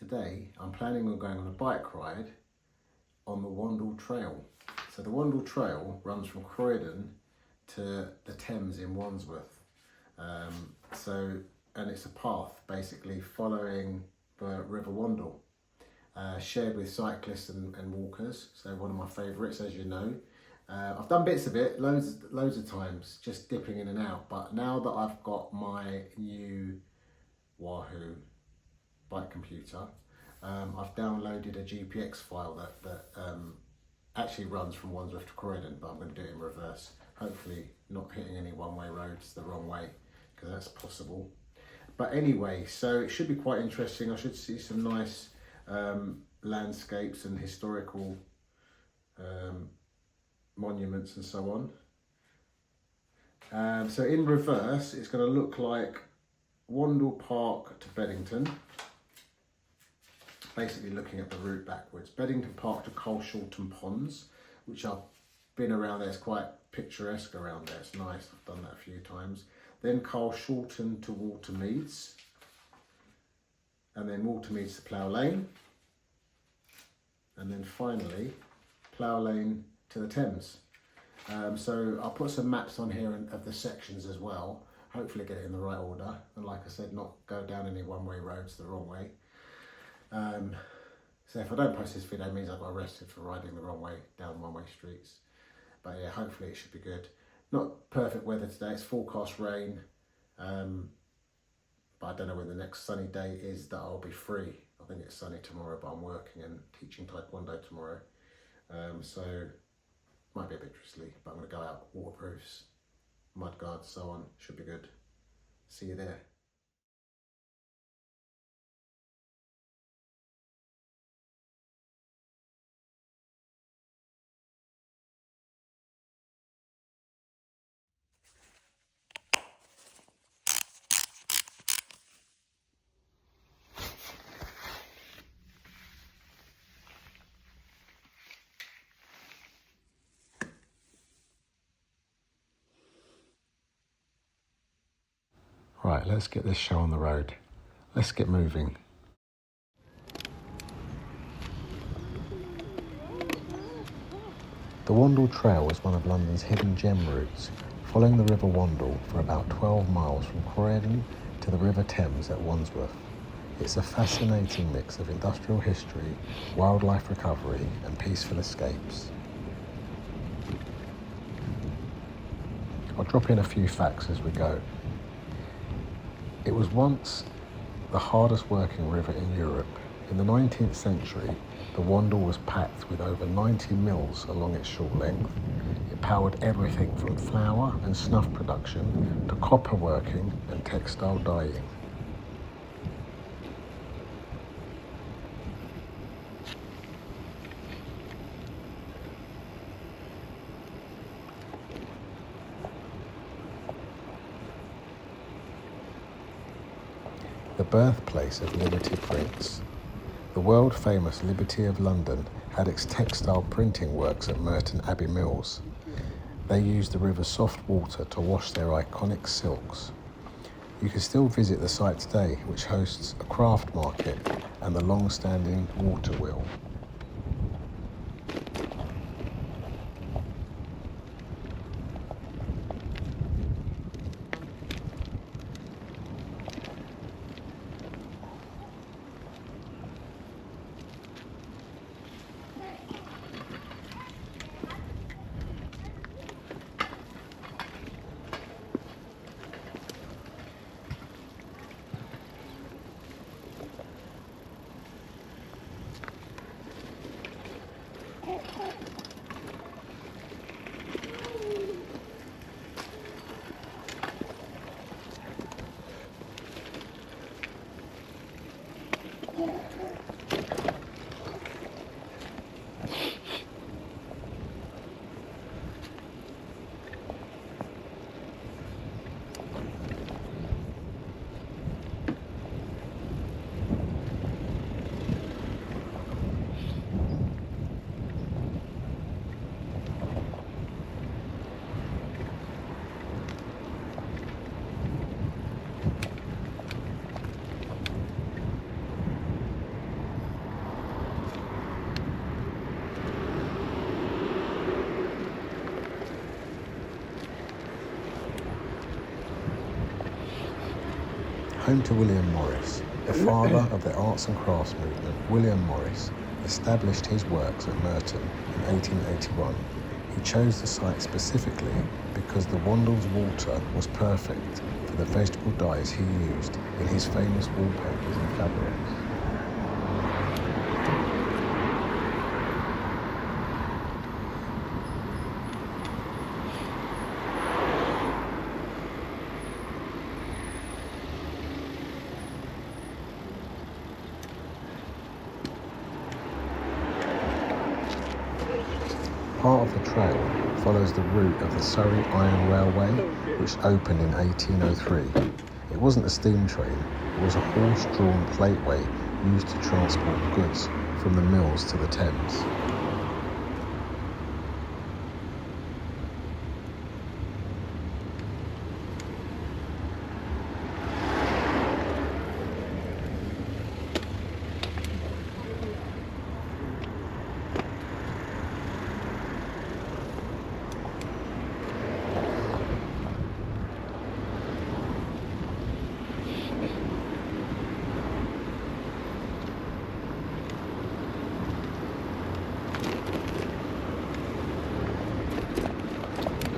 today I'm planning on going on a bike ride on the Wandle Trail. So the Wandle Trail runs from Croydon to the Thames in Wandsworth. And it's a path basically following the River Wandle, shared with cyclists and walkers. So one of my favourites, as you know. I've done bits of it, loads of times, just dipping in and out. But now that I've got my new Wahoo bike computer, I've downloaded a GPX file that actually runs from Wandsworth to Croydon, but I'm going to do it in reverse. Hopefully not hitting any one-way roads the wrong way, because that's possible. But anyway, so it should be quite interesting. I should see some nice landscapes and historical monuments and so on. So in reverse, it's going to look like Wandle Park to Beddington. Basically looking at the route backwards. Beddington Park to Coleshorton Ponds, which I've been around there. It's quite picturesque around there. It's nice. I've done that a few times. Then Coleshorton to Watermeads. And then Watermeads to Plough Lane. And then finally, Plough Lane to the Thames. So I'll put some maps on here of the sections as well. Hopefully get it in the right order. And like I said, not go down any one-way roads the wrong way. So if I don't post this video, it means I got arrested for riding the wrong way down one-way streets. But yeah, hopefully it should be good. Not perfect weather today, it's forecast rain. But I don't know when the next sunny day is that I'll be free. I think it's sunny tomorrow, but I'm working and teaching Taekwondo tomorrow. So might be a bit drizzly, but I'm going to go out, waterproofs, mud guards, so on. Should be good. See you there. Right, let's get this show on the road. Let's get moving. The Wandle Trail is one of London's hidden gem routes, following the River Wandle for about 12 miles from Croydon to the River Thames at Wandsworth. It's a fascinating mix of industrial history, wildlife recovery and peaceful escapes. I'll drop in a few facts as we go. It was once the hardest working river in Europe. In the 19th century, the Wandle was packed with over 90 mills along its short length. It powered everything from flour and snuff production to copper working and textile dyeing. The birthplace of Liberty Prints. The world-famous Liberty of London had its textile printing works at Merton Abbey Mills. They used the river's soft water to wash their iconic silks. You can still visit the site today, which hosts a craft market and the long-standing water wheel. Home to William Morris, the father of the arts and crafts movement, William Morris established his works at Merton in 1881. He chose the site specifically because the Wandle's water was perfect for the vegetable dyes he used in his famous wallpapers and fabrics. Part of the trail follows the route of the Surrey Iron Railway, which opened in 1803. It wasn't a steam train, it was a horse-drawn plateway used to transport goods from the mills to the Thames.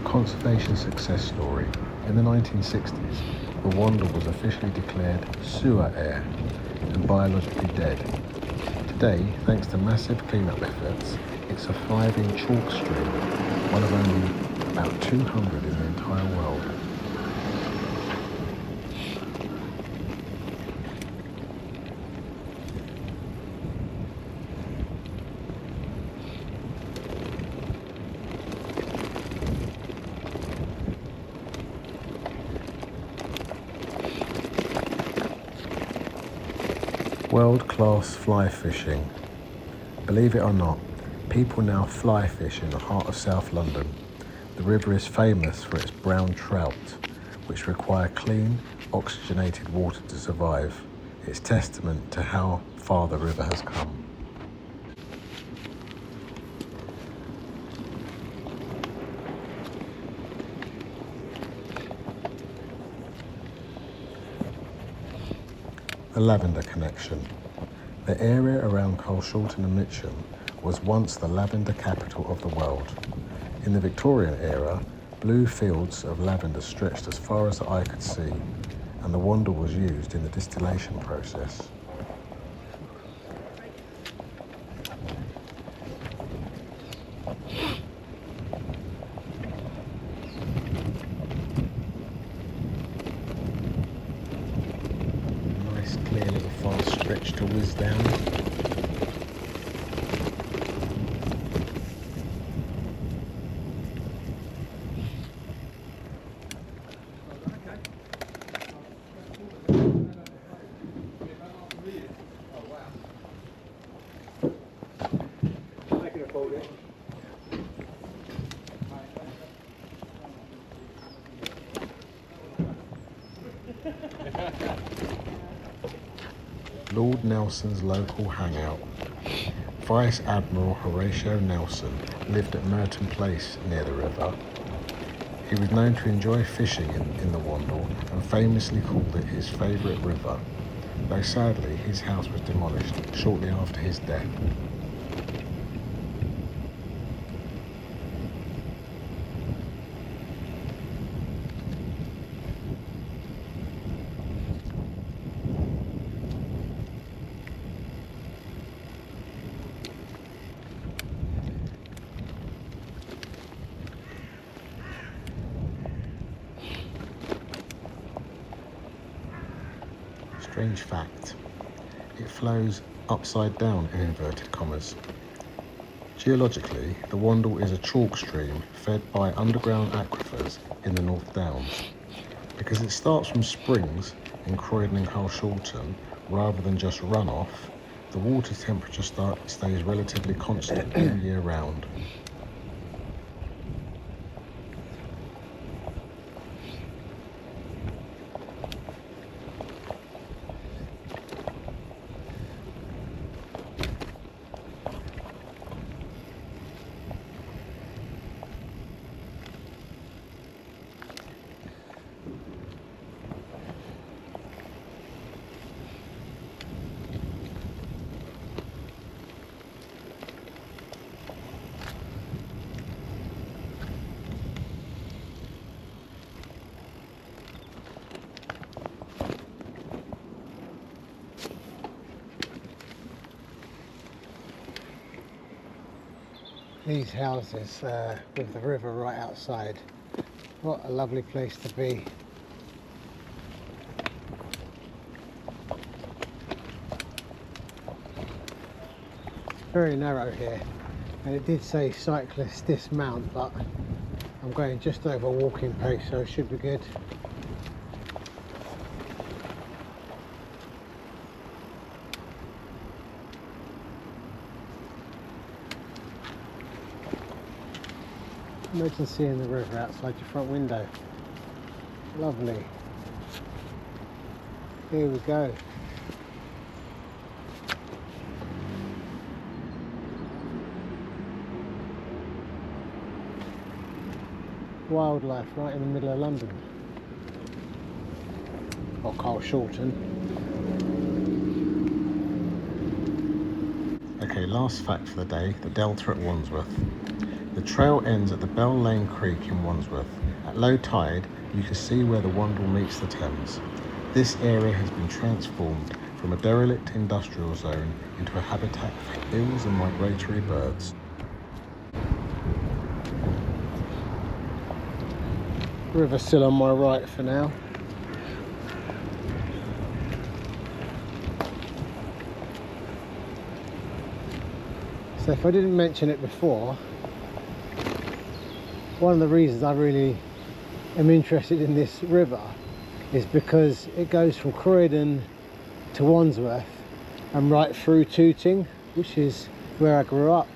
Conservation success story. In the 1960s, the Wandle was officially declared sewer air and biologically dead. Today, thanks to massive cleanup efforts, it's a thriving chalk stream, one of only about 200 in the entire world. World-class fly fishing. Believe it or not, people now fly fish in the heart of South London. The river is famous for its brown trout, which require clean, oxygenated water to survive. It's testament to how far the river has come. The Lavender Connection. The area around Carshalton and Mitcham was once the lavender capital of the world. In the Victorian era, blue fields of lavender stretched as far as the eye could see, and the Wandle was used in the distillation process. Clear little fast stretch to whiz down. Lord Nelson's local hangout. Vice Admiral Horatio Nelson lived at Merton Place near the river. He was known to enjoy fishing in the Wandle and famously called it his favourite river, though sadly his house was demolished shortly after his death. Strange fact, it flows upside down in inverted commas. Geologically, the Wandle is a chalk stream fed by underground aquifers in the North Downs. Because it starts from springs in Croydon and Carshalton rather than just runoff, the water temperature stays relatively constant all year round. these houses with the river right outside. What a lovely place to be. Very narrow here, and it did say cyclists dismount, but I'm going just over walking pace, so it should be good. Imagine seeing the river outside your front window. Lovely. Here we go. Wildlife right in the middle of London. Or Carl Shorten. Okay, last fact for the day, the Delta at Wandsworth. The trail ends at the Bell Lane Creek in Wandsworth. At low tide, you can see where the Wandle meets the Thames. This area has been transformed from a derelict industrial zone into a habitat for eels and migratory birds. River still on my right for now. So if I didn't mention it before, one of the reasons I really am interested in this river is because it goes from Croydon to Wandsworth and right through Tooting, which is where I grew up.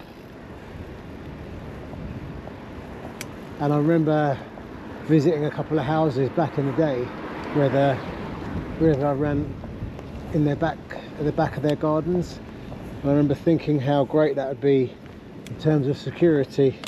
And I remember visiting a couple of houses back in the day where the river ran in their back, at the back of their gardens. And I remember thinking how great that would be in terms of security.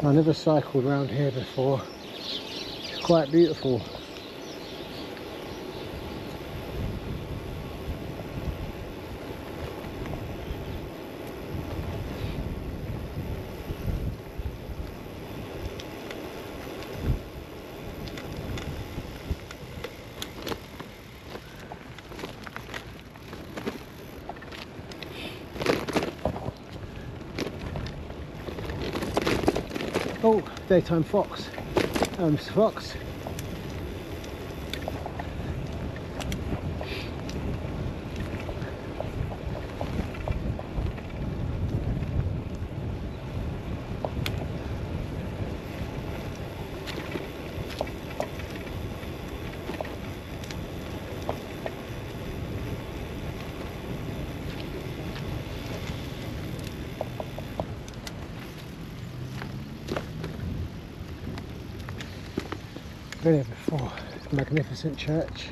I never cycled around here before. It's quite beautiful. Oh, daytime fox. Mr. Fox. Been here before. Magnificent church.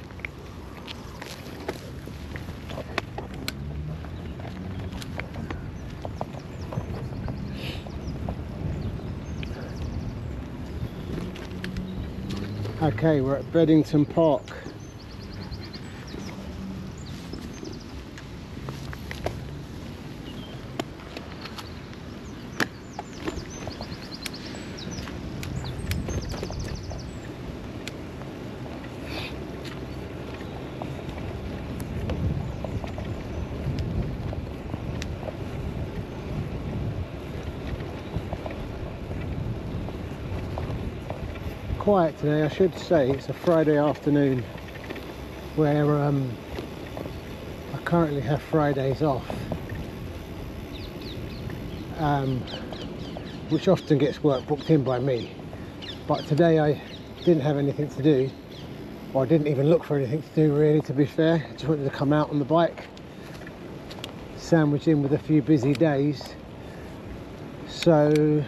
Okay, we're at Beddington Park. Quiet today, I should say. It's a Friday afternoon where I currently have Fridays off, which often gets work booked in by me, but today I didn't have anything to do, or I didn't even look for anything to do really, to be fair. I just wanted to come out on the bike, sandwiched in with a few busy days, so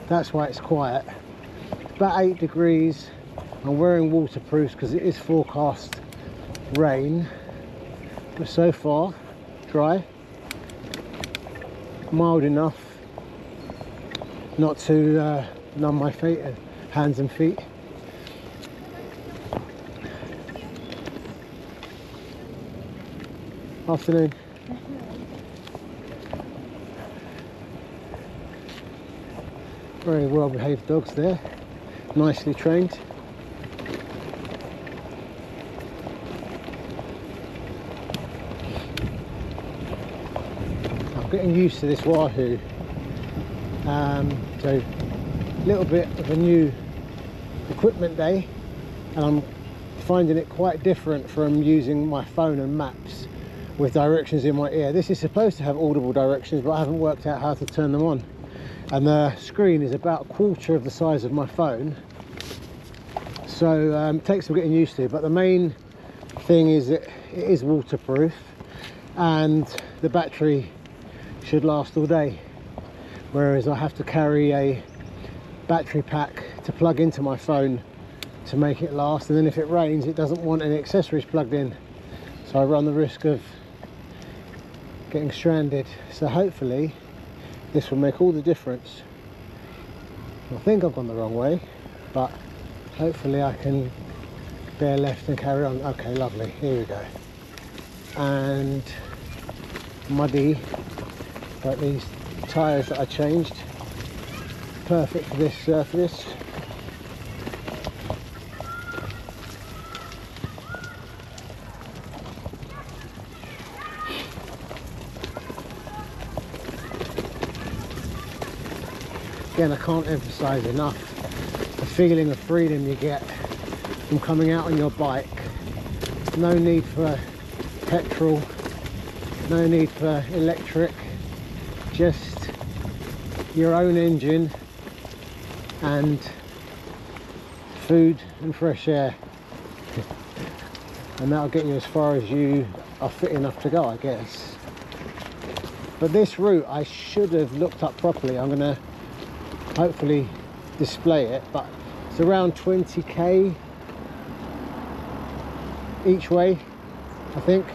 that's why it's quiet. About 8 degrees. I'm wearing waterproofs because it is forecast rain, but so far dry, mild enough not to numb my feet, hands and feet. Afternoon. Very well behaved dogs there, nicely trained. I'm getting used to this wahoo, so a little bit of a new equipment day, and I'm finding it quite different from using my phone and maps with directions in my ear. This is supposed to have audible directions, but I haven't worked out how to turn them on. And the screen is about a quarter of the size of my phone, so it takes some getting used to. But the main thing is that it is waterproof and the battery should last all day, whereas I have to carry a battery pack to plug into my phone to make it last, and then if it rains it doesn't want any accessories plugged in, so I run the risk of getting stranded. So hopefully this will make all the difference. I think I've gone the wrong way, but hopefully I can bear left and carry on. Okay, lovely, here we go. And muddy, but these tyres that I changed, perfect for this surface. Again, I can't emphasize enough the feeling of freedom you get from coming out on your bike. No need for petrol, no need for electric, just your own engine and food and fresh air. And that'll get you as far as you are fit enough to go, I guess. But this route I should have looked up properly. I'm going to hopefully display it, but it's around 20k each way, I think.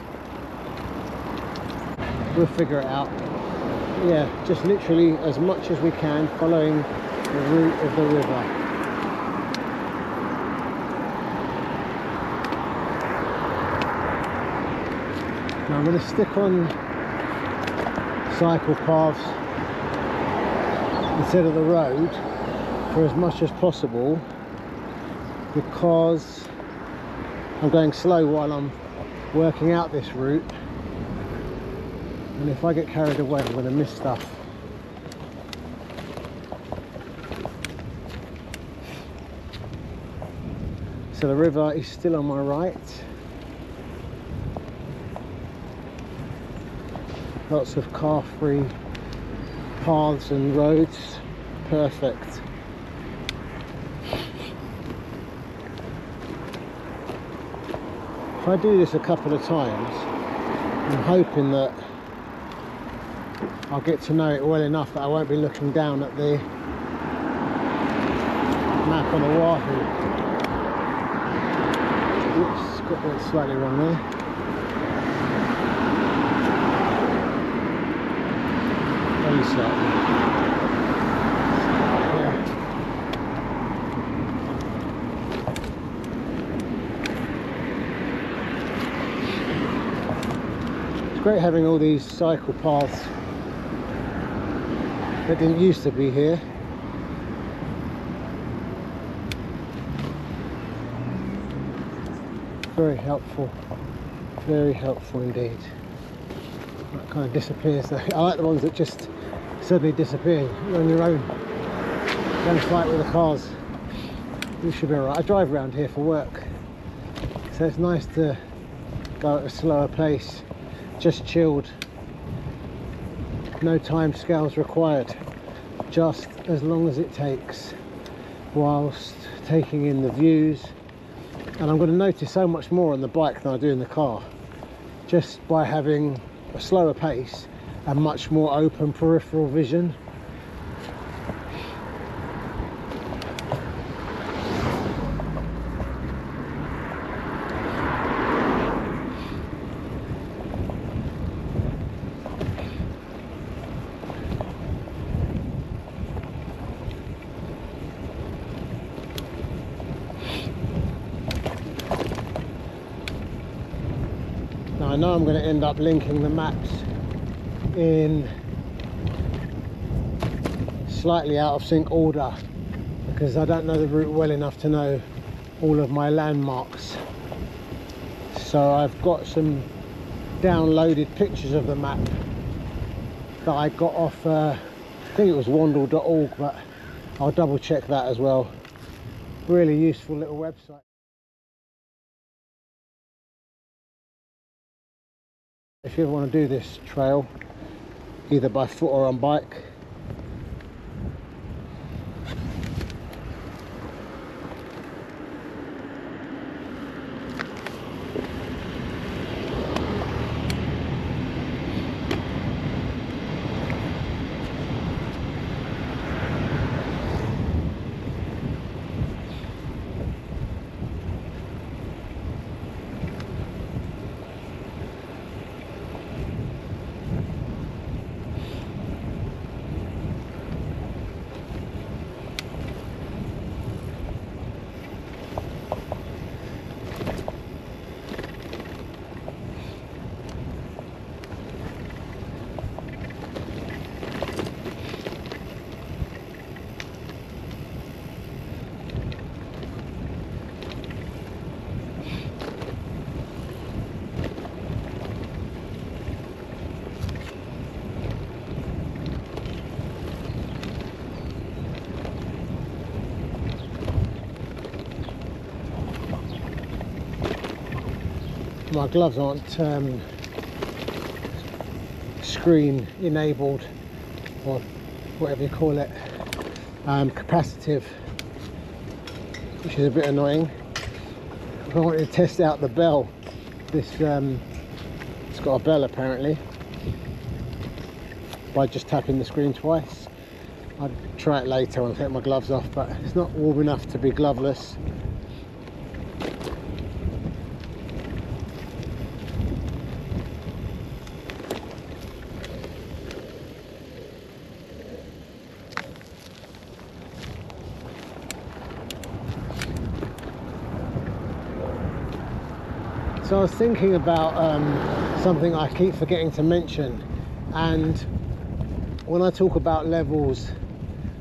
We'll figure it out. Yeah, just literally as much as we can, following the route of the river. Now I'm going to stick on cycle paths instead of the road for as much as possible, because I'm going slow while I'm working out this route, and if I get carried away I'm going to miss stuff. So the river is still on my right. Lots of car-free paths and roads. Perfect. If I do this a couple of times, I'm hoping that I'll get to know it well enough that I won't be looking down at the map on the wahoo. Oops, got that slightly wrong there. Only slightly. It's great having all these cycle paths that didn't used to be here. Very helpful indeed. That kind of disappears. I like the ones that just suddenly disappear. You're on your own. Don't fight with the cars. You should be alright. I drive around here for work, so it's nice to go at a slower pace, just chilled. No time scales required, just as long as it takes, whilst taking in the views. And I'm going to notice so much more on the bike than I do in the car, just by having a slower pace and much more open peripheral vision. Now I know I'm going to end up linking the maps in slightly out of sync order because I don't know the route well enough to know all of my landmarks. So I've got some downloaded pictures of the map that I got off I think it was wandle.org, but I'll double check that as well. Really useful little website. If you ever want to do this trail either by foot or on bike, my gloves aren't screen enabled, or whatever you call it, capacitive, which is a bit annoying. I wanted to test out the bell. This it's got a bell apparently by just tapping the screen twice. I'd try it later when I take my gloves off, but it's not warm enough to be gloveless. So I was thinking about something I keep forgetting to mention, and when I talk about levels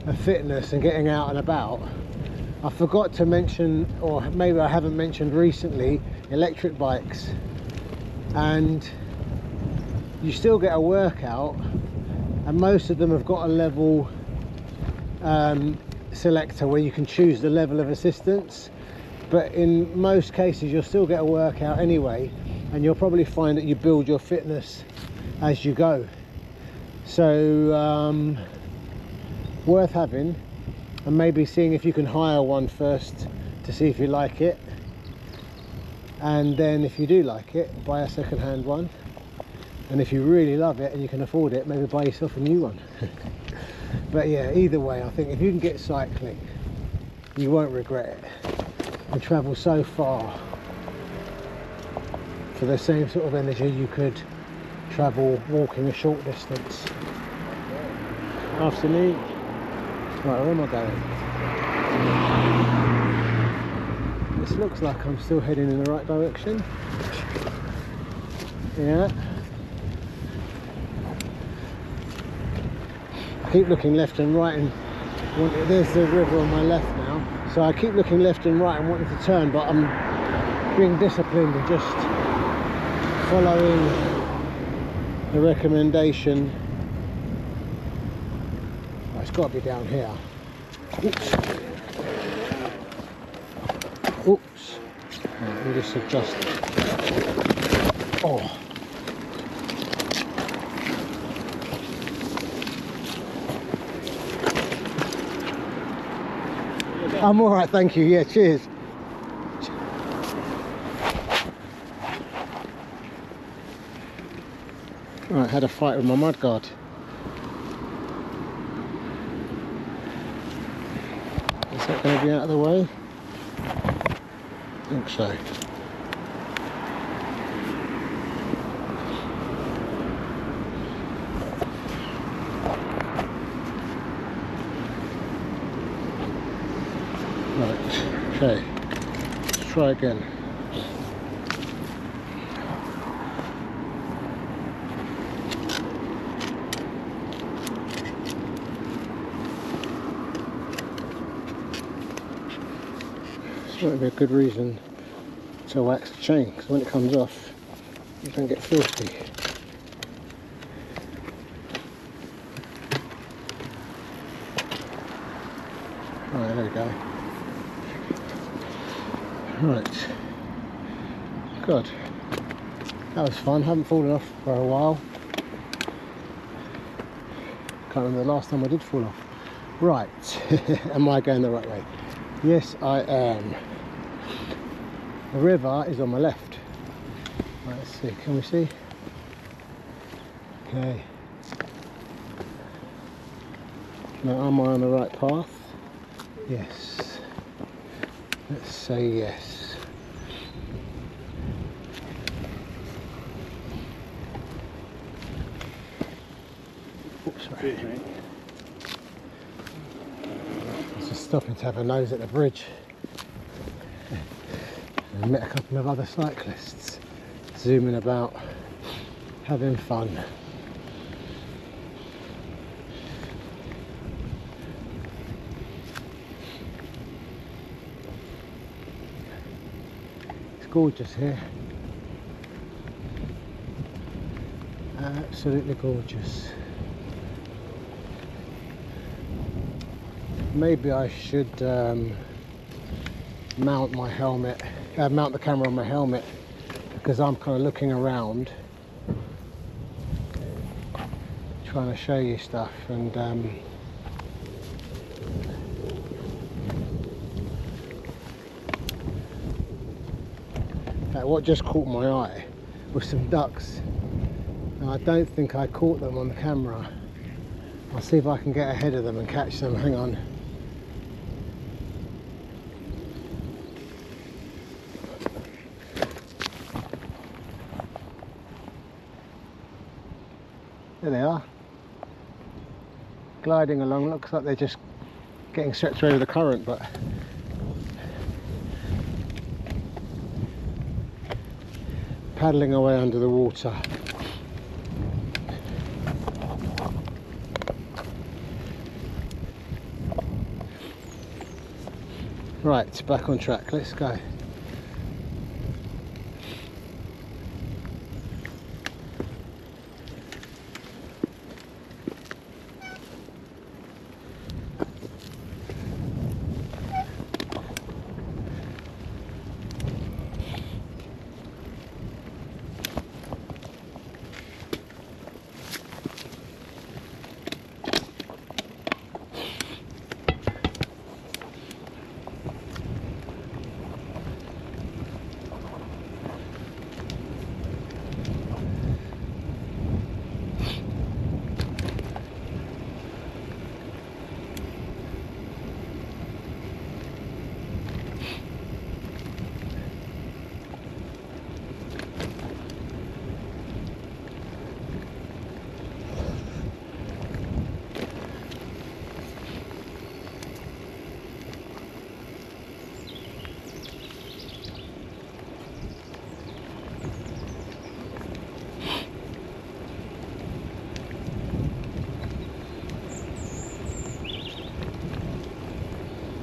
of fitness and getting out and about, I forgot to mention, or maybe I haven't mentioned recently, electric bikes. And you still get a workout, and most of them have got a level selector where you can choose the level of assistance. But in most cases you'll still get a workout anyway, and you'll probably find that you build your fitness as you go. So worth having, and maybe seeing if you can hire one first to see if you like it, and then if you do like it, buy a second-hand one, and if you really love it and you can afford it, maybe buy yourself a new one. But yeah, either way, I think if you can get cycling, you won't regret it. And travel so far for the same sort of energy you could travel walking a short distance. Afternoon. Right, where am I going? This looks like I'm still heading in the right direction. Yeah. I keep looking left and right, and there's the river on my left now. So I keep looking left and right and wanting to turn, but I'm being disciplined and just following the recommendation. Oh, it's got to be down here. Oops. Oops. Right, let me just adjust it. Oh. I'm all right, thank you. Yeah, cheers. Right, had a fight with my mudguard. Is that going to be out of the way? I think so. Right, okay, let's try again. That would be a good reason to wax the chain, because when it comes off, it don't get filthy. Right, there we go. Right. God, that was fun. Haven't fallen off for a while. Can't remember the last time I did fall off. Right. Am I going the right way? Yes, I am. The river is on my left. Right, let's see. Can we see? Okay. Now, am I on the right path? Yes. Let's say yes. Oops, sorry. I was just stopping to have a nose at the bridge. I met a couple of other cyclists zooming about, having fun. It's gorgeous here. Absolutely gorgeous. Maybe I should mount my helmet, mount the camera on my helmet, because I'm kind of looking around trying to show you stuff, and what just caught my eye was some ducks. Now, I don't think I caught them on the camera. I'll see if I can get ahead of them and catch them. Hang on. There they are, gliding along. Looks like they're just getting swept away with the current, but paddling away under the water. Right, back on track, let's go.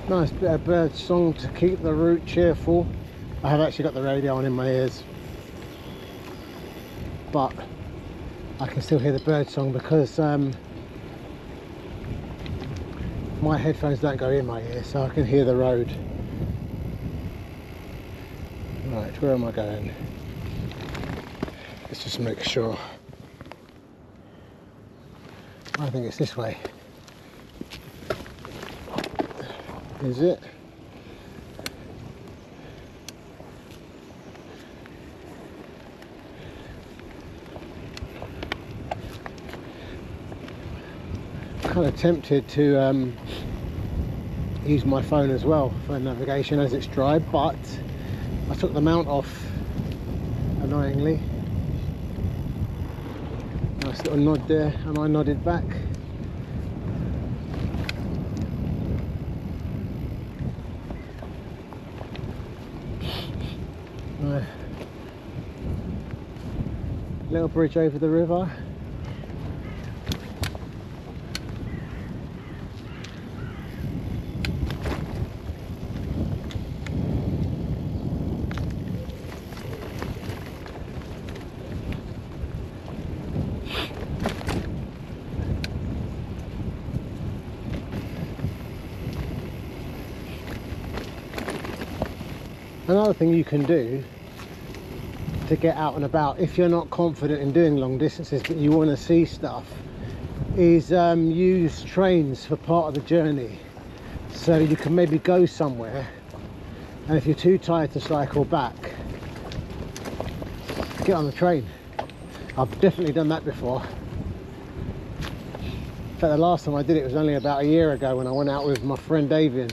Nice bit of bird song to keep the route cheerful. I have actually got the radio on in my ears, but I can still hear the bird song because my headphones don't go in my ear, so I can hear the road. Right, where am I going? Let's just make sure. I think it's this way. Is it? Kind of tempted to use my phone as well for navigation as it's dry, but I took the mount off, annoyingly. Nice little nod there, and I nodded back. Little bridge over the river. Another thing you can do to get out and about, if you're not confident in doing long distances but you want to see stuff, is use trains for part of the journey. So you can maybe go somewhere, and if you're too tired to cycle back, get on the train. I've definitely done that before. In fact, the last time I did it was only about a year ago, when I went out with my friend Davian,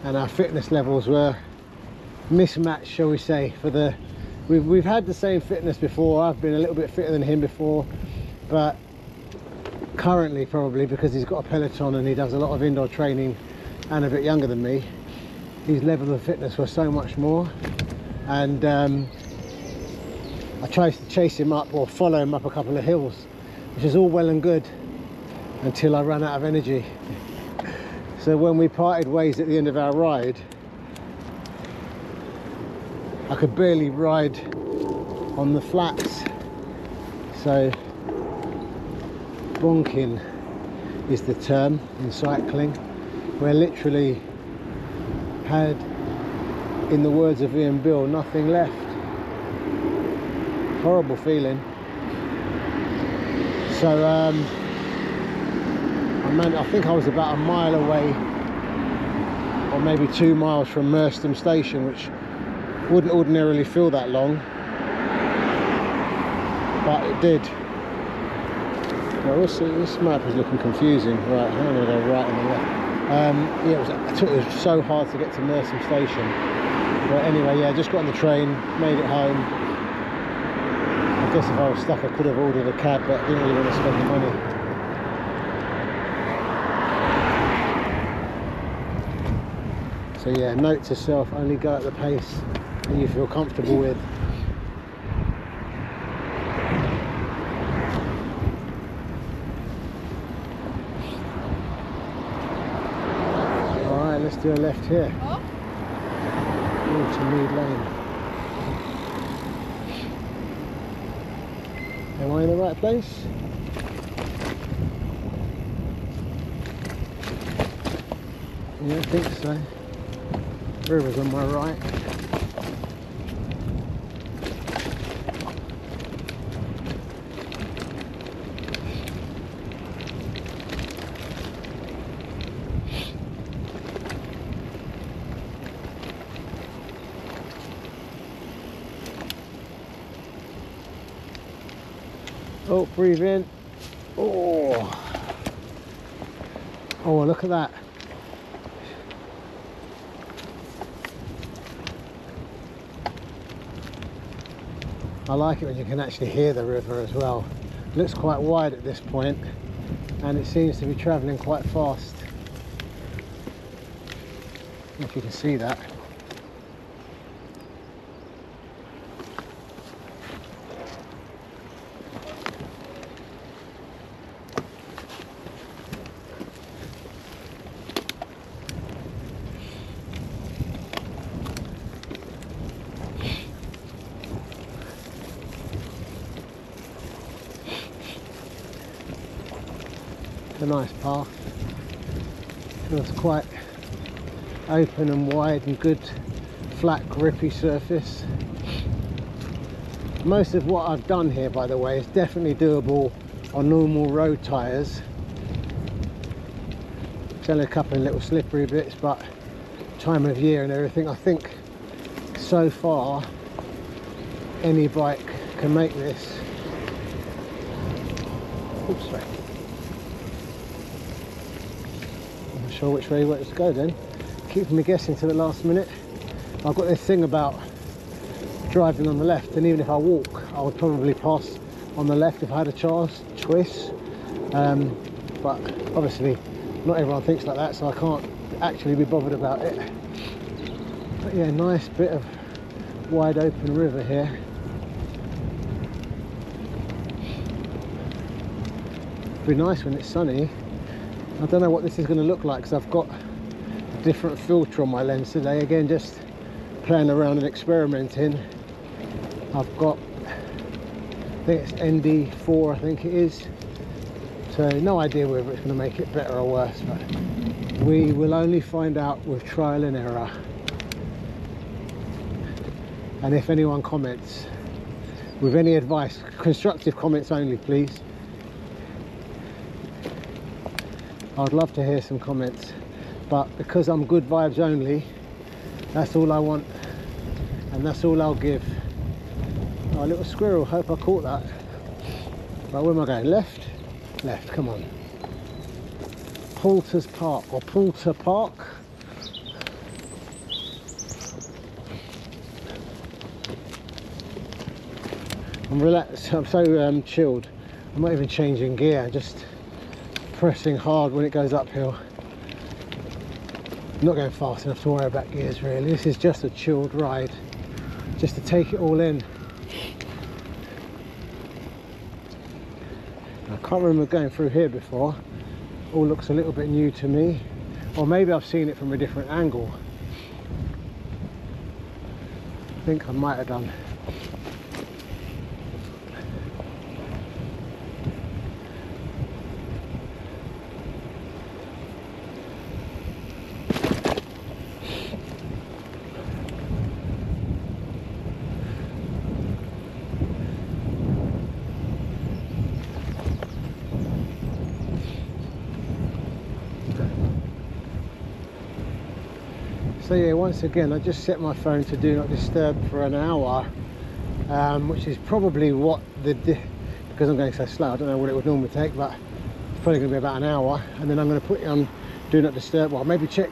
and our fitness levels were mismatched, shall we say. For we've had the same fitness before. I've been a little bit fitter than him before, but currently, probably because he's got a Peloton and he does a lot of indoor training and a bit younger than me, his level of fitness was so much more. And I tried to chase him up or follow him up a couple of hills, which is all well and good until I ran out of energy. So when we parted ways at the end of our ride, I could barely ride on the flats. So bonking is the term in cycling, where literally had, in the words of Ian Bill, nothing left. Horrible feeling. So I think I was about a mile away, or maybe 2 miles from Merstham station, which wouldn't ordinarily feel that long, but it did. Well, we'll see. This map is looking confusing. Right, I'm going to go right and left. Yeah, it was so hard to get to Merstham station. But anyway, yeah, just got on the train, made it home. I guess if I was stuck, I could have ordered a cab, but I didn't really want to spend the money. So yeah, note to self, only go at the pace that you feel comfortable with. Alright, let's do a left here. Into Mead Lane. Am I in the right place? Yeah, I think so. River's on my right. Oh, breathe in. Oh, look at that. I like it when you can actually hear the river as well. It looks quite wide at this point, and it seems to be travelling quite fast. If you can see that. A nice path. Feels quite open and wide and good, flat, grippy surface. Most of what I've done here, by the way, is definitely doable on normal road tyres. It's only a couple of little slippery bits, but time of year and everything, I think so far any bike can make this. Oops, sorry. Sure which way you want us to go then. Keeping me guessing to the last minute. I've got this thing about driving on the left, and even if I walk, I would probably pass on the left if I had a choice. But obviously not everyone thinks like that, so I can't actually be bothered about it. But yeah, nice bit of wide open river here. It'd be nice when it's sunny. I don't know what this is going to look like, because I've got a different filter on my lens today. Again, just playing around and experimenting. I've got, I think it's ND4, I think it is. So no idea whether it's going to make it better or worse, but we will only find out with trial and error. And if anyone comments with any advice, constructive comments only, please. I'd love to hear some comments, but because I'm good vibes only, that's all I want, and that's all I'll give. Oh, a little squirrel, hope I caught that. Right, where am I going? Left? Left, come on. Poulter's Park, or Poulter Park. I'm relaxed, I'm so chilled. I'm not even changing gear, just pressing hard when it goes uphill. I'm not going fast enough to worry about gears really. This is just a chilled ride, just to take it all in. I can't remember going through here before. All looks a little bit new to me, or maybe I've seen it from a different angle. I think I might have done. So yeah, once again, I just set my phone to do not disturb for an hour, which is probably what because I'm going so slow, I don't know what it would normally take, but it's probably going to be about an hour. And then I'm going to put it on do not disturb, well, maybe check,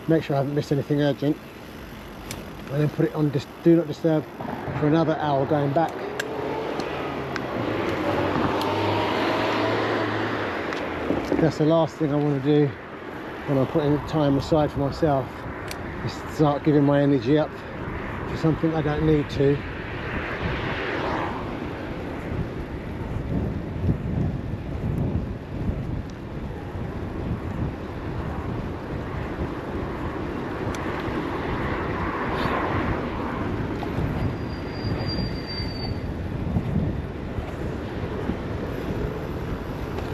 make sure I haven't missed anything urgent, and then put it on do not disturb for another hour going back. That's the last thing I want to do when I'm putting time aside for myself, is start giving my energy up for something I don't need to.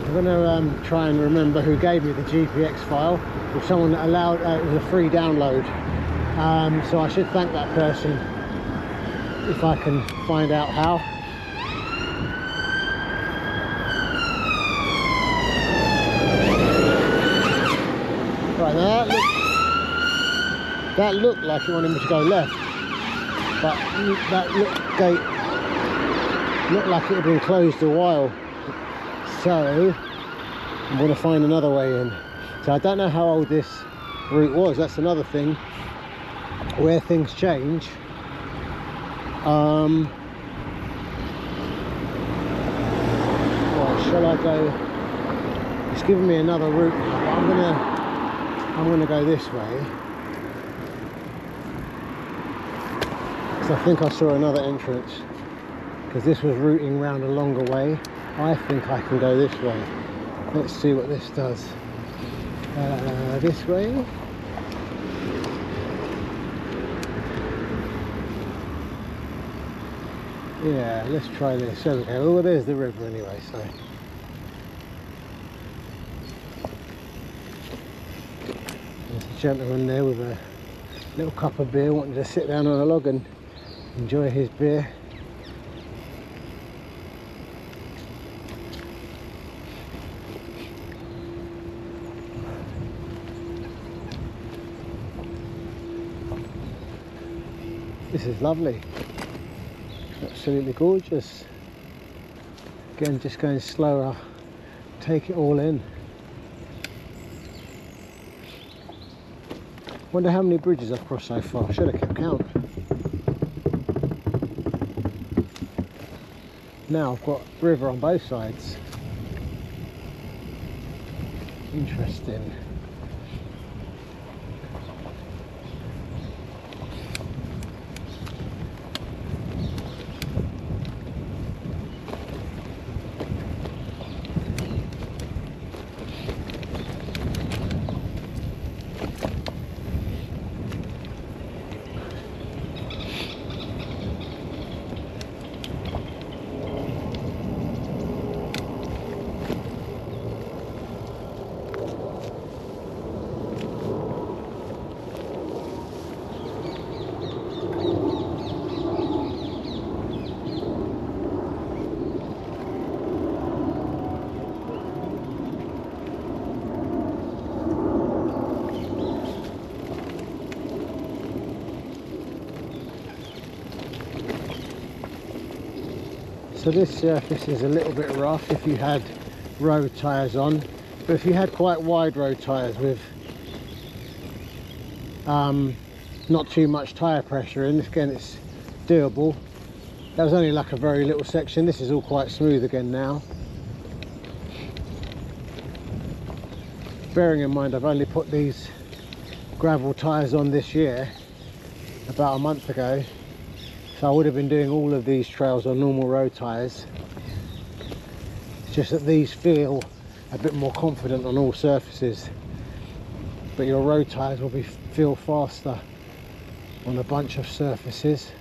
I'm going to try and remember who gave me the GPX file, with someone that allowed it was a free download, so I should thank that person if I can find out how. Right, now that looked like it wanted me to go left, but that gate looked like it had been closed a while. So I'm going to find another way in. So I don't know how old this route was. That's another thing where things change. Well, shall I go? It's giving me another route now, but I'm gonna go this way, because I think I saw another entrance, because this was routing round a longer way. I think I can go this way. Let's see what this does. This way. Yeah, let's try this. There we go. Oh, there's the river anyway, so. There's a gentleman there with a little cup of beer, wanting to sit down on a log and enjoy his beer. This is lovely, absolutely gorgeous. Again, just going slower, take it all in. Wonder how many bridges I've crossed so far. Should have kept count. Now I've got river on both sides. Interesting. So this surface is a little bit rough if you had road tyres on, but if you had quite wide road tyres with not too much tyre pressure in, again it's doable. That was only like a very little section. This is all quite smooth again now. Bearing in mind I've only put these gravel tyres on this year, about a month ago, so I would have been doing all of these trails on normal road tyres. It's just that these feel a bit more confident on all surfaces, but your road tyres will feel faster on a bunch of surfaces.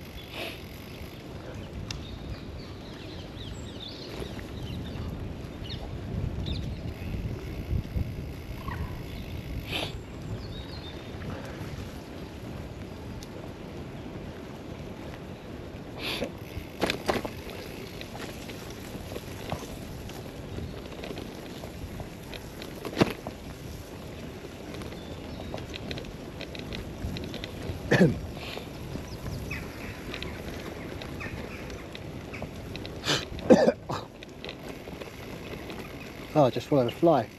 Oh, I just swallowed a fly.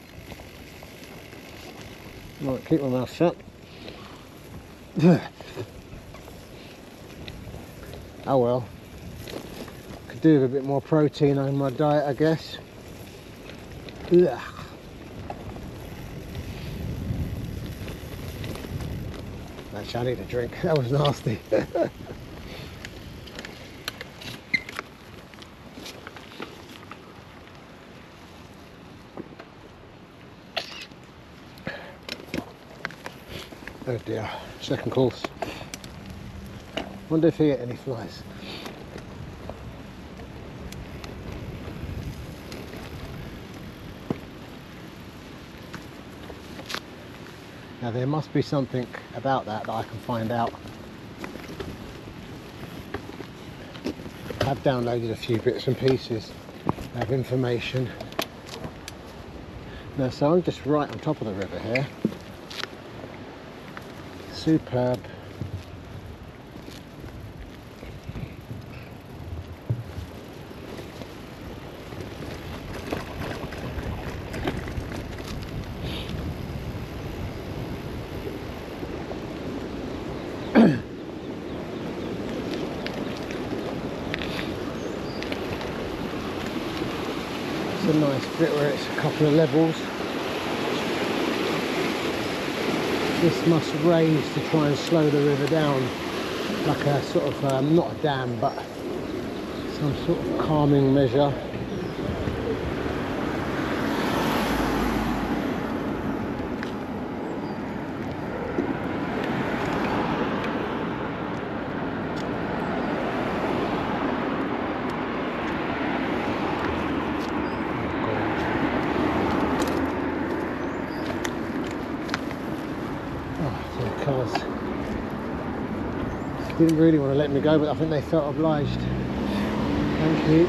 Might keep my mouth shut. Oh well. Could do with a bit more protein on my diet, I guess. Ugh. Actually, I need a drink. That was nasty. Oh dear, second course. Wonder if he hit any flies. Now there must be something about that I can find out. I've downloaded a few bits and pieces of information. Now, so I'm just right on top of the river here. Superb. It's a nice bit where it's a couple of levels. This must raise to try and slow the river down, like a sort of, not a dam, but some sort of calming measure. Didn't really want to let me go, but I think they felt obliged. Thank you.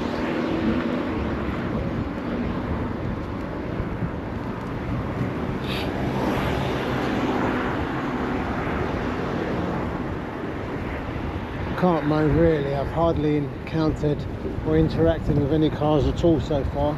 Can't moan really. I've hardly encountered or interacted with any cars at all so far.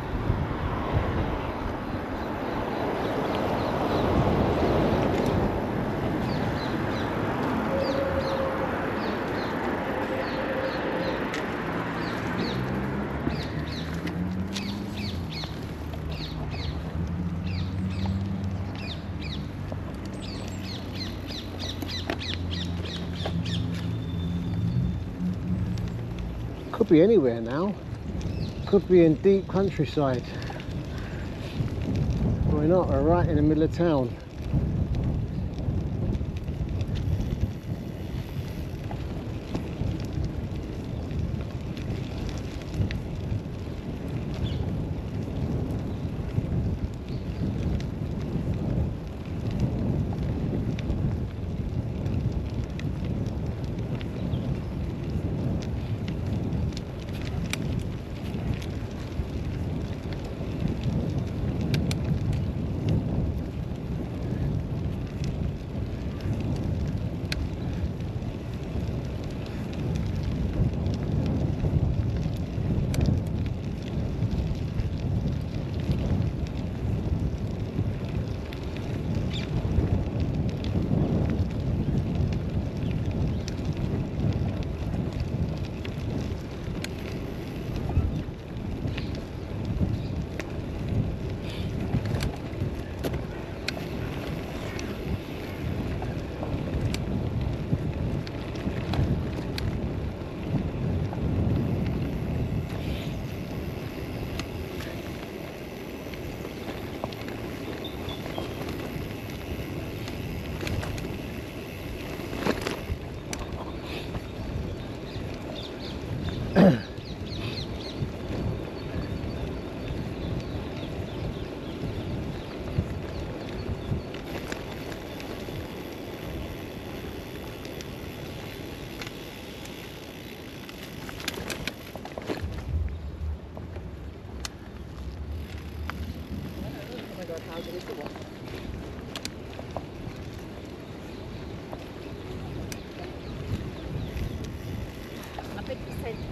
Could be anywhere now. Could be in deep countryside. Why not? We're right in the middle of town.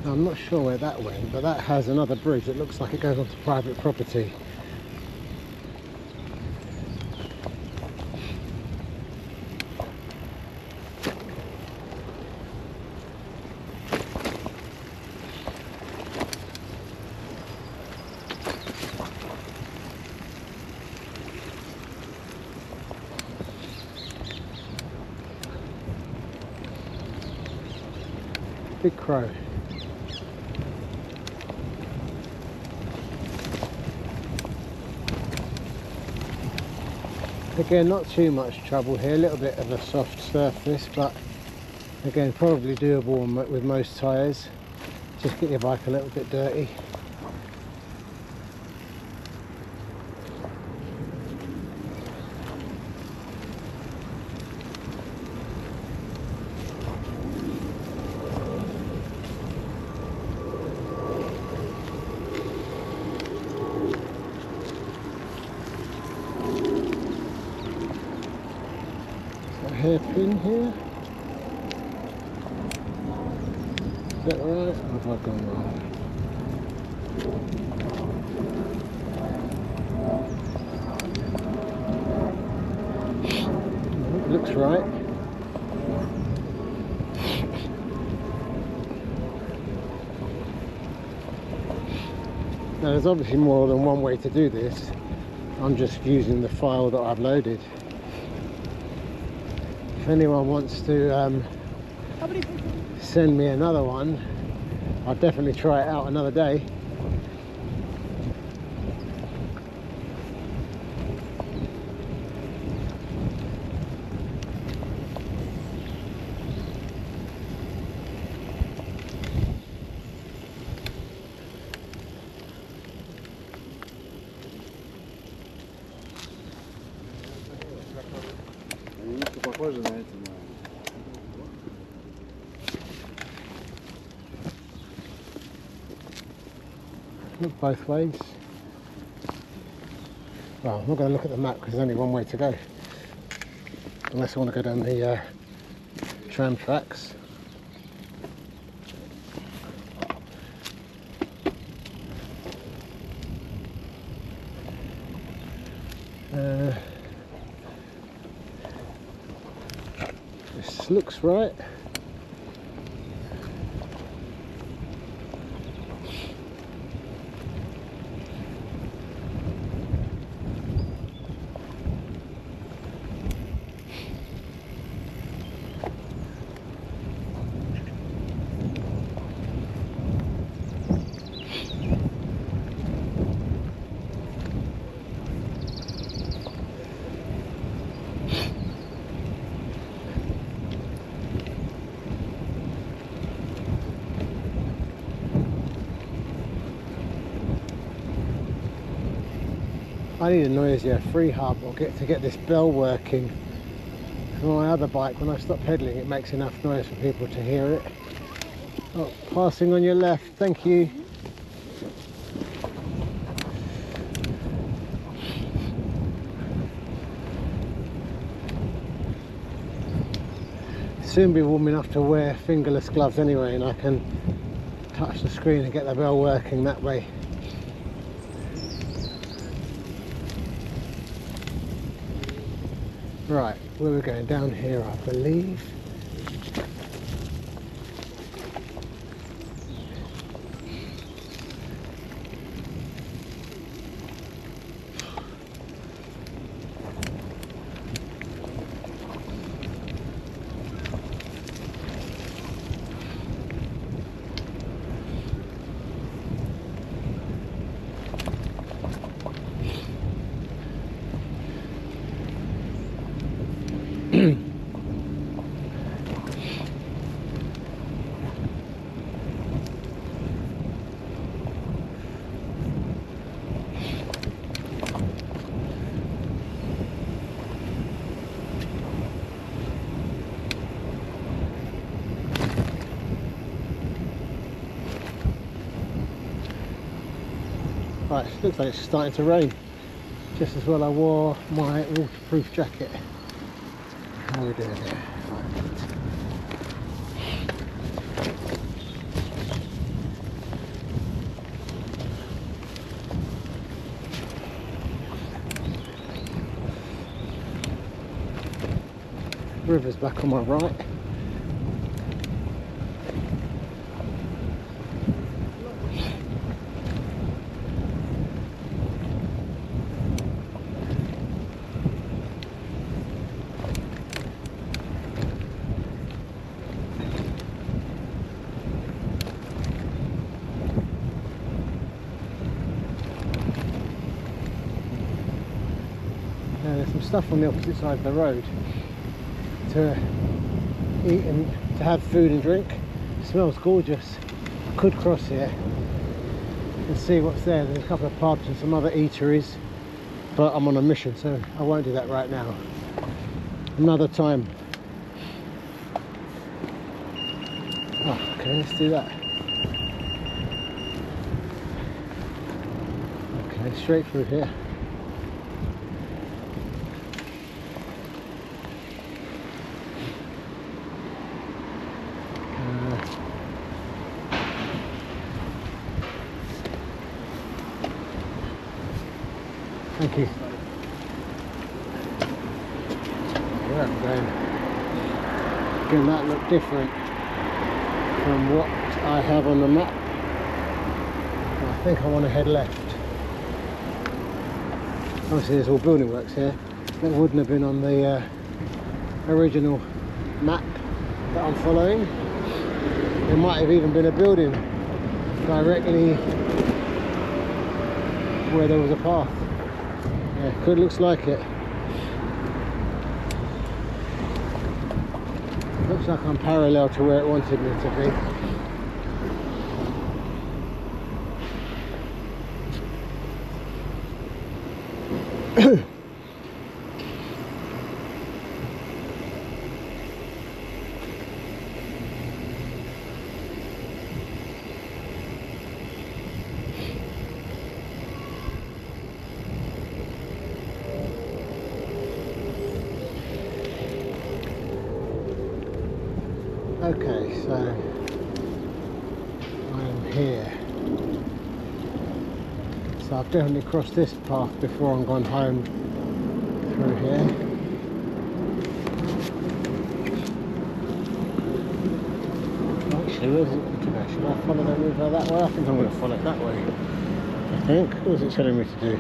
I'm not sure where that went, but that has another bridge. It looks like it goes onto private property. Big crow. Again, not too much trouble here, a little bit of a soft surface, but again, probably doable with most tyres. Just get your bike a little bit dirty. Hairpin here. Is that right? Or have I gone wrong? Oh, it looks right. Now there's obviously more than one way to do this. I'm just using the file that I've loaded. If anyone wants to send me another one, I'll definitely try it out another day. Look both ways. Well, I'm not going to look at the map because there's only one way to go. Unless I want to go down the tram tracks. This looks right. I need a noisier free hub or to get this bell working. For my other bike, when I stop pedaling, it makes enough noise for people to hear it. Oh, passing on your left, thank you. Soon be warm enough to wear fingerless gloves anyway, and I can touch the screen and get the bell working that way. Right, where we're going down here, I believe. Right, looks like it's starting to rain. Just as well I wore my waterproof jacket. How are we doing here? River's back on my right. There's some stuff on the opposite side of the road to eat and to have food and drink. It smells gorgeous. I could cross here and see what's there. There's a couple of pubs and some other eateries, but I'm on a mission, so I won't do that right now. Another time. Oh, okay, let's do that. Okay, straight through here. Thank you. Where I'm going. Can that look different from what I have on the map? I think I want to head left. Obviously there's all building works here. That wouldn't have been on the original map that I'm following. There might have even been a building directly where there was a path. Yeah, good, looks like it. Looks like I'm parallel to where it wanted me to be. Okay, so I'm here. So I've definitely crossed this path before I'm gone home through here. Actually, where's it going to go? Should I follow the river that way? I think I'm going to follow it that way. I think. What was it telling me to do?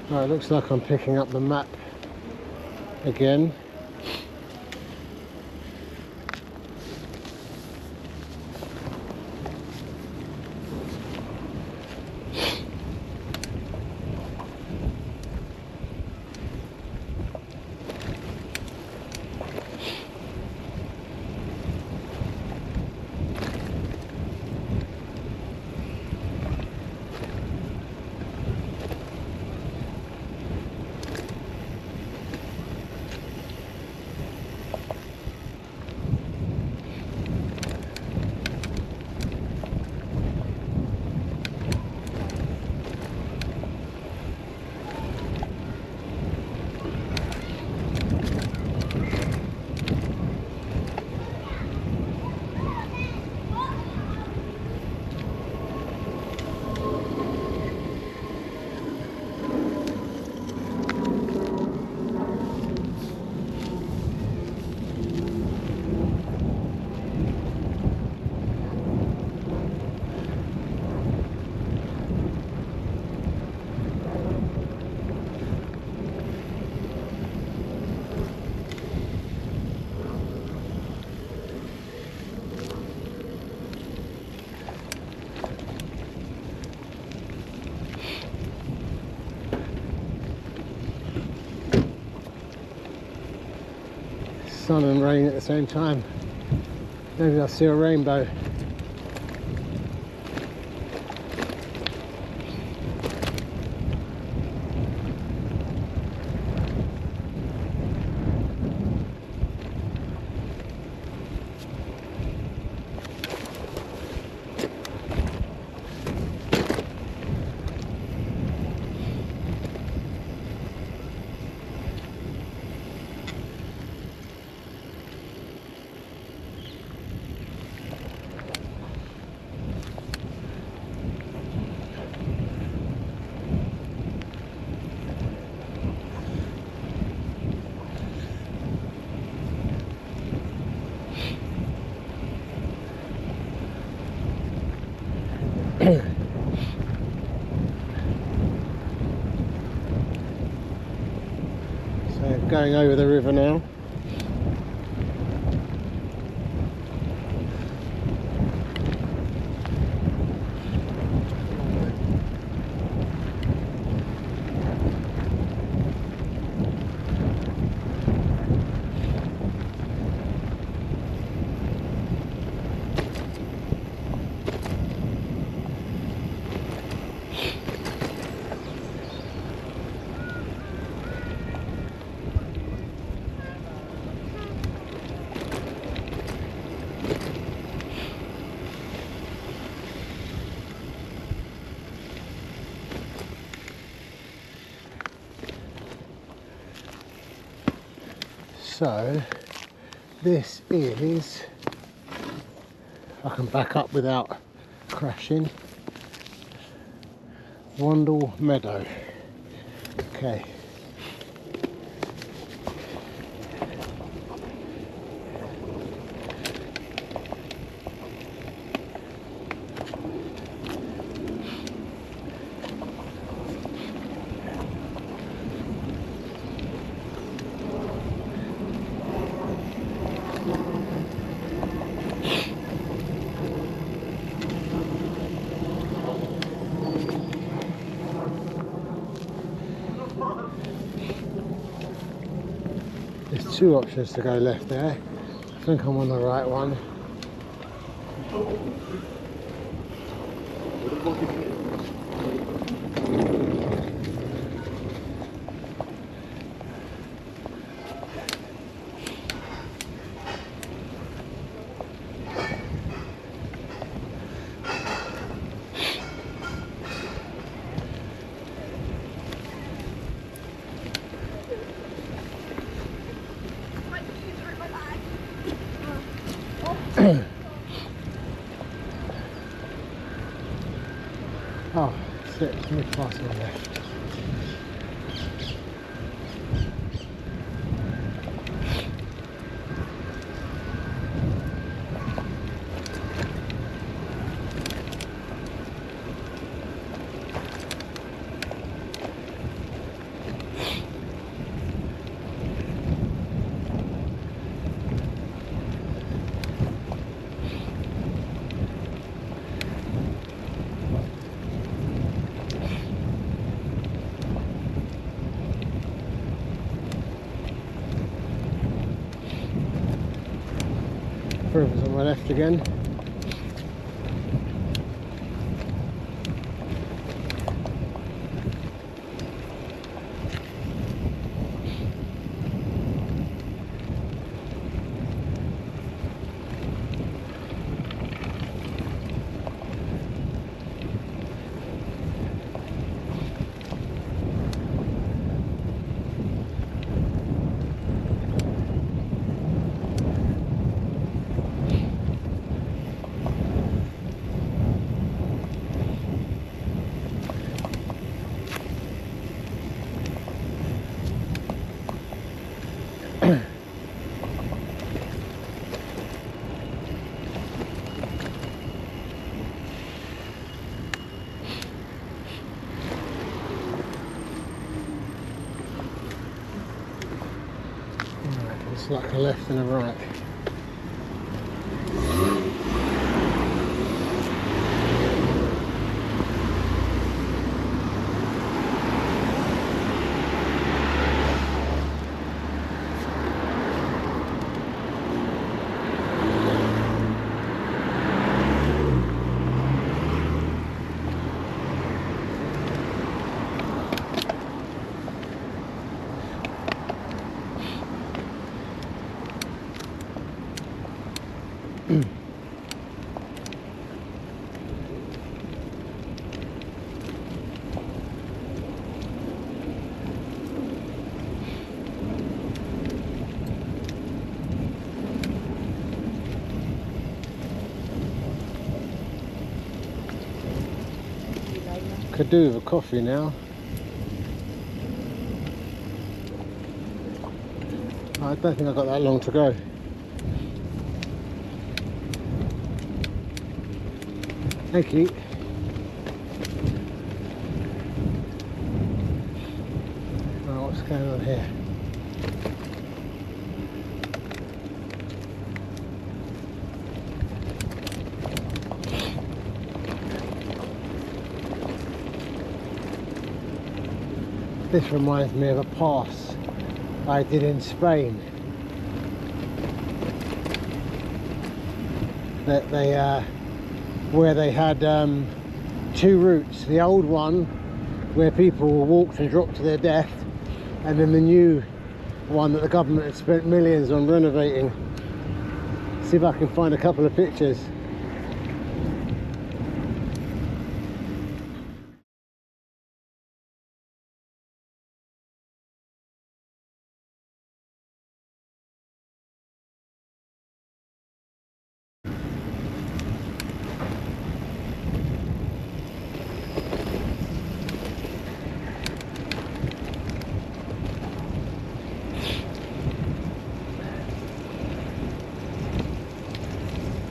Right, it looks like I'm picking up the map again. sun and rain at the same time. Maybe I'll see a rainbow. So going over the river now. So this is, I can back up without crashing, Wandle Meadow. Okay. There's two options to go left there. I think I'm on the right one. Oh, shit, let me pass on left. River's on my left again. It's like a left and a right. Could do with a coffee now. I don't think I've got that long to go. Thank you. Right, what's going on here? This reminds me of a pass I did in Spain. That they, where they had two routes. The old one, where people walked and dropped to their death, and then the new one that the government had spent millions on renovating. See if I can find a couple of pictures.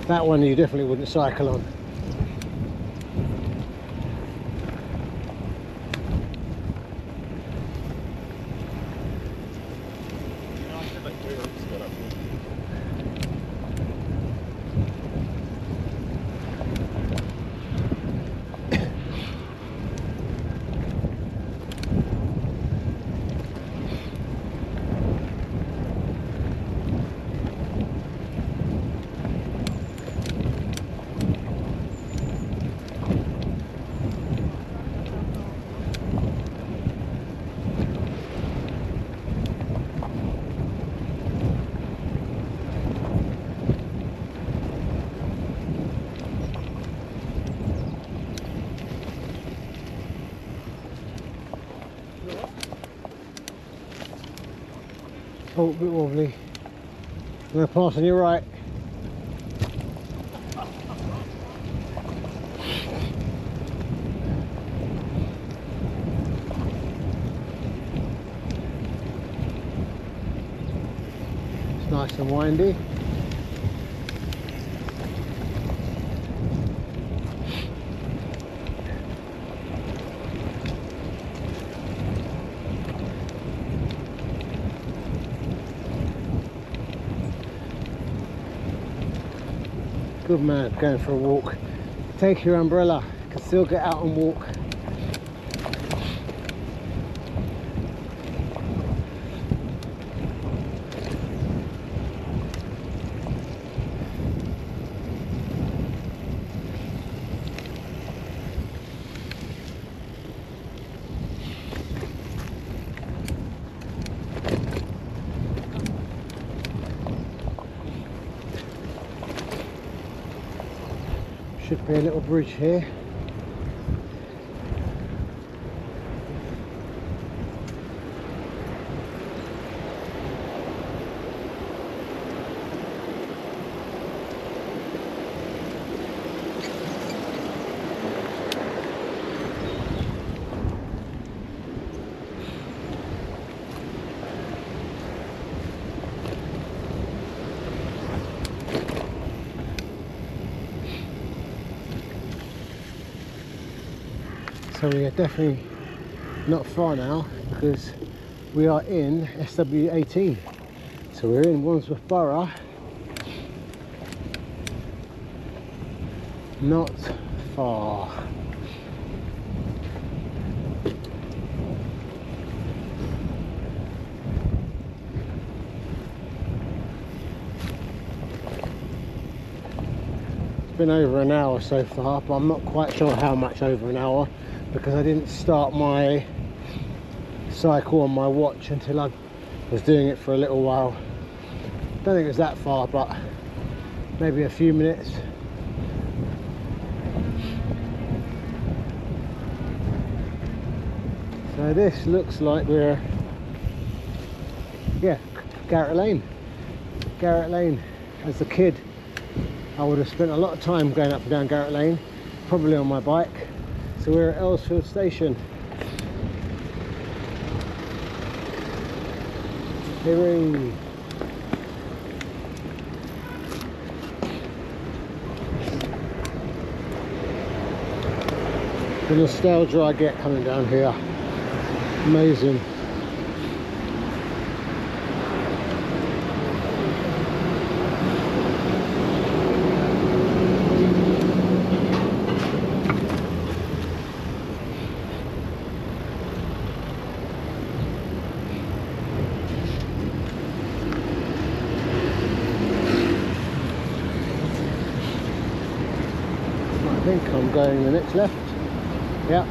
That one you definitely wouldn't cycle on. Oh, a bit wobbly. I'm going to pass on your right. It's nice and windy. Good man, going for a walk. Take your umbrella, you can still get out and walk. Should be a little bridge here. So we are definitely not far now because we are in SW18. So we're in Wandsworth Borough. Not far. It's been over an hour so far, but I'm not quite sure how much over an hour, because I didn't start my cycle on my watch until I was doing it for a little while. Don't think it was that far, but maybe a few minutes. So this looks like we're, yeah, Garrett Lane. Garrett Lane. As a kid, I would have spent a lot of time going up and down Garrett Lane, probably on my bike. So we're at Earlsfield Station. Hooray! The nostalgia I get coming down here. Amazing. I think I'm going the next left. Yeah.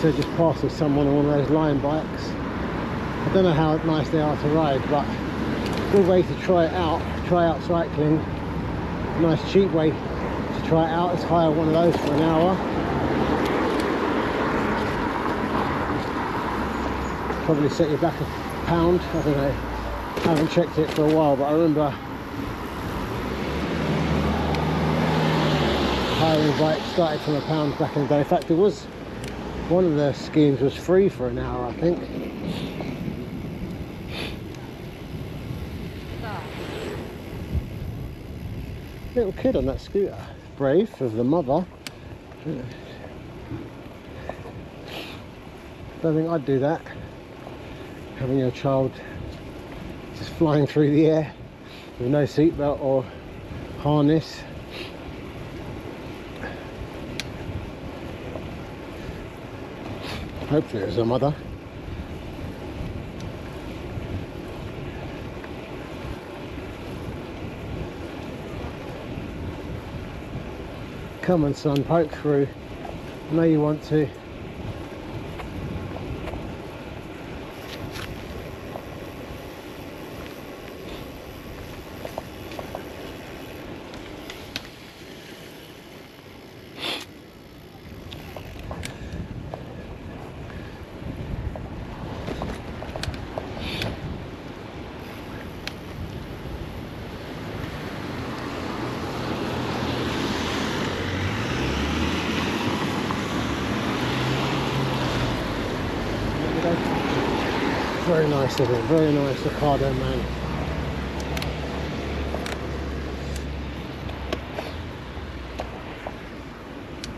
So just passing someone on one of those line bikes. I don't know how nice they are to ride, but good way to try it out. Try out cycling. Nice cheap way to try it out is hire one of those for an hour. Probably set you back £1. I don't know. I haven't checked it for a while, but I remember hiring bikes started from £1 back in the day. In fact, it was one of the schemes was free for an hour, I think. Little kid on that scooter. Brave of the mother. Don't think I'd do that. Having your child just flying through the air with no seatbelt or harness. Hopefully it was a mother. Come on son, poke through. I know you want to. Very nice of it, very nice Ocado man.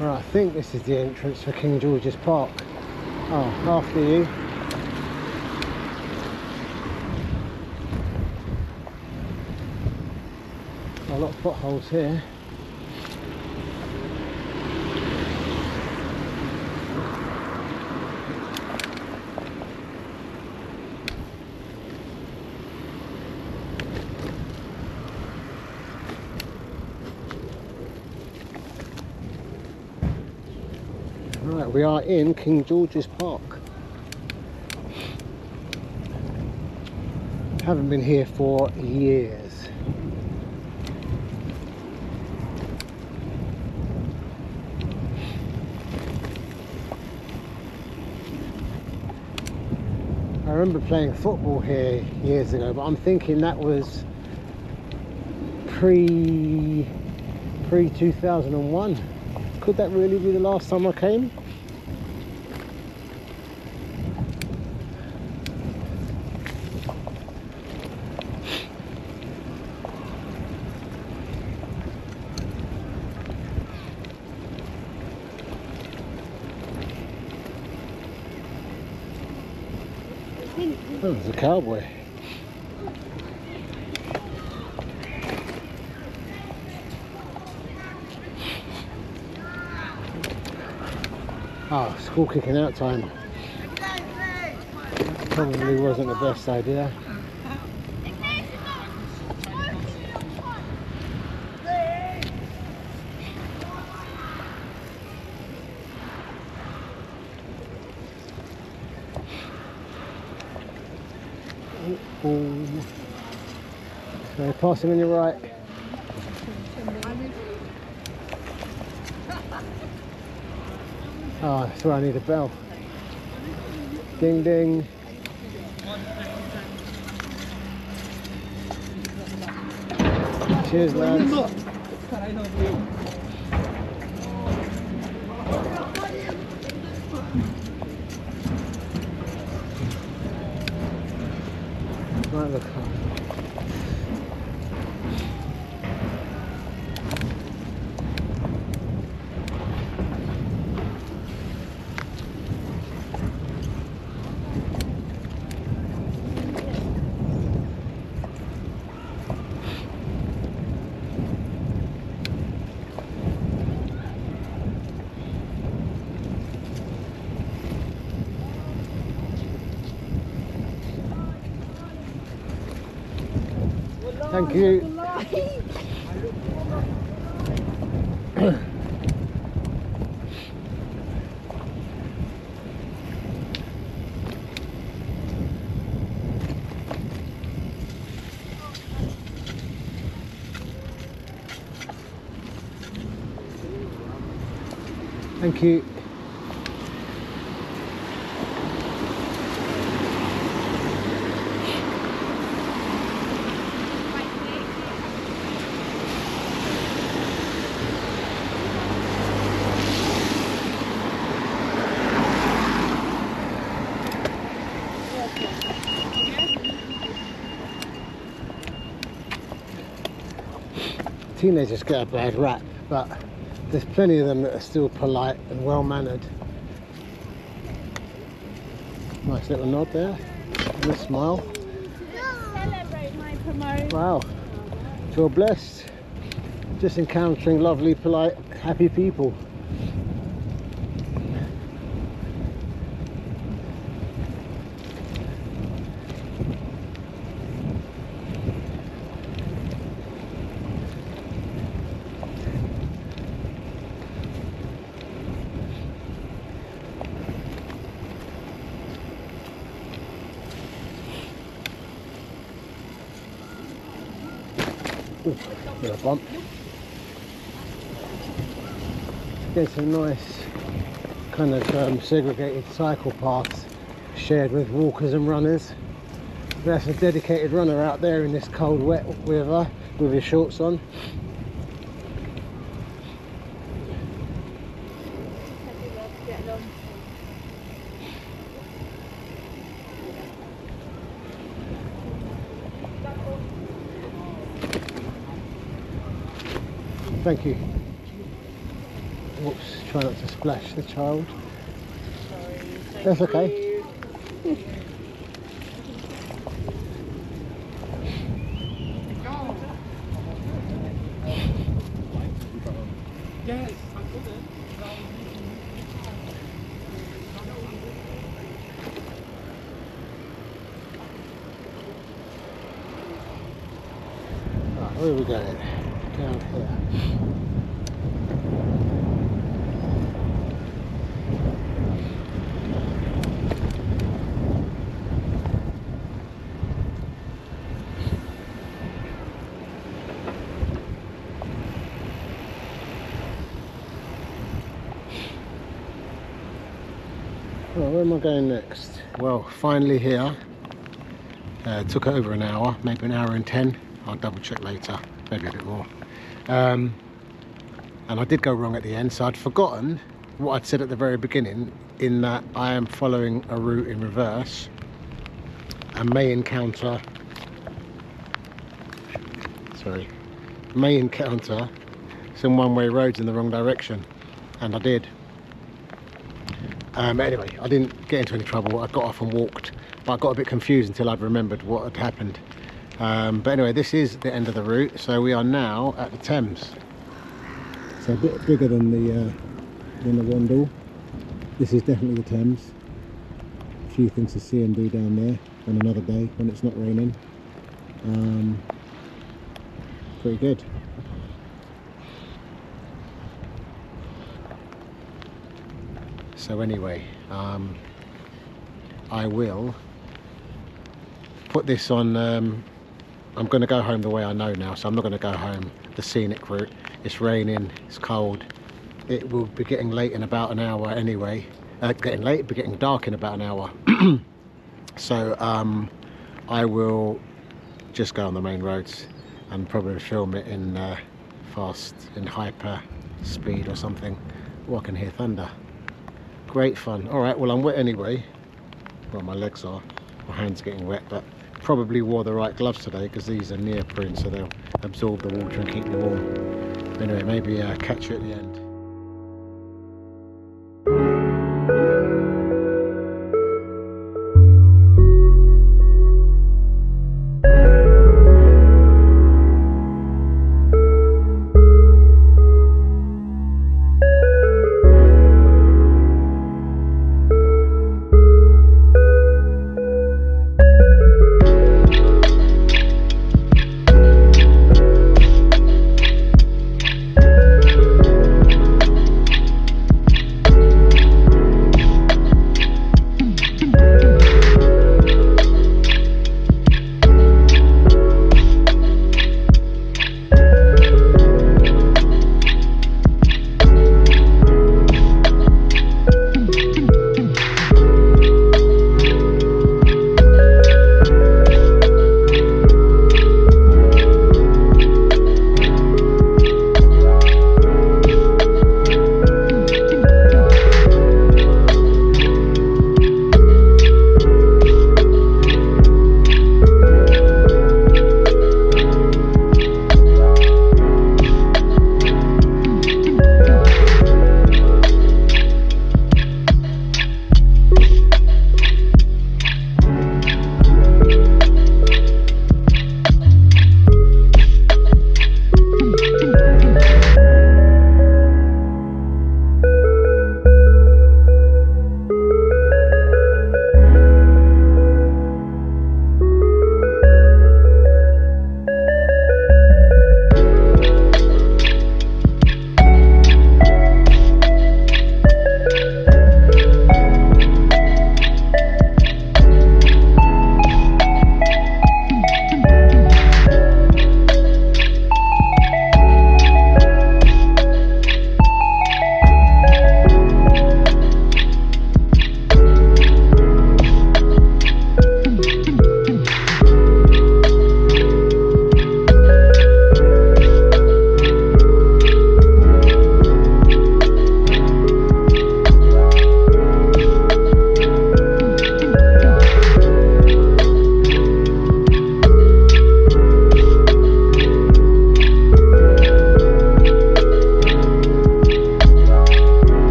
Right, I think this is the entrance for King George's Park. Oh, after you. A lot of potholes here. Right, we are in King George's Park. Haven't been here for years. I remember playing football here years ago, but I'm thinking that was pre-2001. Could that really be the last time I came? Oh, there's a cowboy. Ah, school kicking out time. Probably wasn't the best idea. Oh. So passing on your right. Ah, that's where I need a bell. Ding ding. Cheers, lads. Right, look. Thank you. Thank you. Teenagers get a bad rap, but there's plenty of them that are still polite and well mannered. Nice little nod there, and a smile. Celebrate my promotion. Wow, feel blessed. Just encountering lovely, polite, happy people. Ooh, bit of a bump. Get some nice kind of segregated cycle paths shared with walkers and runners. There's a dedicated runner out there in this cold wet weather with his shorts on. Thank you. Oops, try not to splash the child. Sorry. That's okay. Yes, Where are we going? Down here. Well, where am I going next? Well, finally here. Took over an hour, maybe an hour and 10. I'll double check later, maybe a bit more. And I did go wrong at the end, so I'd forgotten what I'd said at the very beginning, in that I am following a route in reverse and may encounter some one-way roads in the wrong direction, and I did. Anyway, I didn't get into any trouble. I got off and walked, but I got a bit confused until I'd remembered what had happened. But anyway, this is the end of the route, so we are now at the Thames. So a bit bigger than the Wandle. This is definitely the Thames. A few things to see and do down there on another day when it's not raining. Pretty good. So anyway, I will put this on. I'm going to go home the way I know now, so I'm not going to go home the scenic route. It's raining, it's cold. It will be getting late in about an hour anyway. Getting dark in about an hour. So I will just go on the main roads. and probably film it in hyper speed or something. Oh, I can hear thunder. Great fun. All right, well, I'm wet anyway. Well, my legs are. My hands getting wet, but probably wore the right gloves today because these are neoprene, so they'll absorb the water and keep me warm. Anyway, maybe catch you at the end.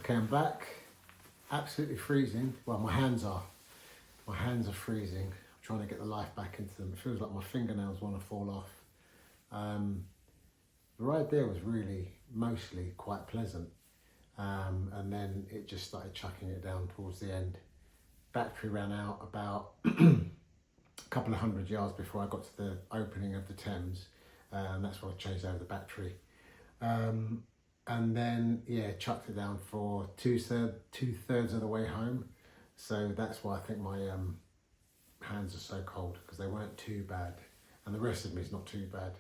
Okay, I'm back. Absolutely freezing. Well, my hands are. My hands are freezing. I'm trying to get the life back into them. It feels like my fingernails want to fall off. The ride there was really mostly quite pleasant. And then it just started chucking it down towards the end. Battery ran out about a couple of 100 yards before I got to the opening of the Thames. And that's why I changed over the battery. And then, yeah, chucked it down for two-thirds of the way home. So that's why I think my hands are so cold, because they weren't too bad. And the rest of me is not too bad.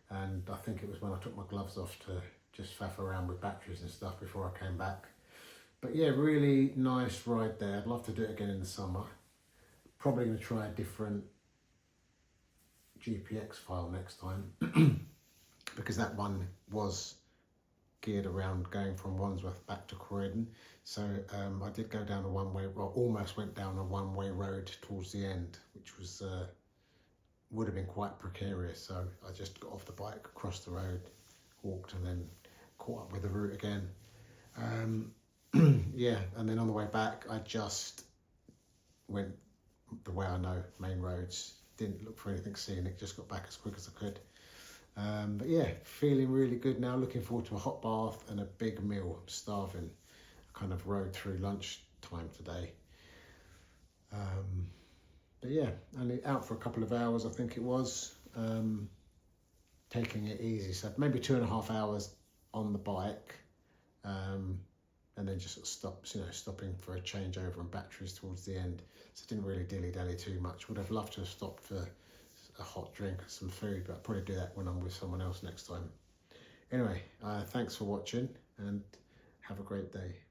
And I think it was when I took my gloves off to just faff around with batteries and stuff before I came back. But yeah, really nice ride there. I'd love to do it again in the summer. Probably going to try a different GPX file next time, because that one was geared around going from Wandsworth back to Croydon. So I did go down a one-way, well, almost went down a one-way road towards the end, which was would have been quite precarious. So I just got off the bike, crossed the road, walked, and then caught up with the route again. Yeah, and then on the way back, I just went the way I know, main roads. Didn't look for anything scenic, just got back as quick as I could. But yeah, feeling really good now. Looking forward to a hot bath and a big meal. I'm starving. I kind of rode through lunchtime today. But yeah, only out for a couple of hours, I think it was. taking it easy. So maybe 2.5 hours on the bike, and then just sort of stopping for a changeover and batteries towards the end. So I didn't really dilly-dally too much. Would have loved to have stopped for a hot drink and some food, but I'll probably do that when I'm with someone else next time. Anyway, thanks for watching and have a great day.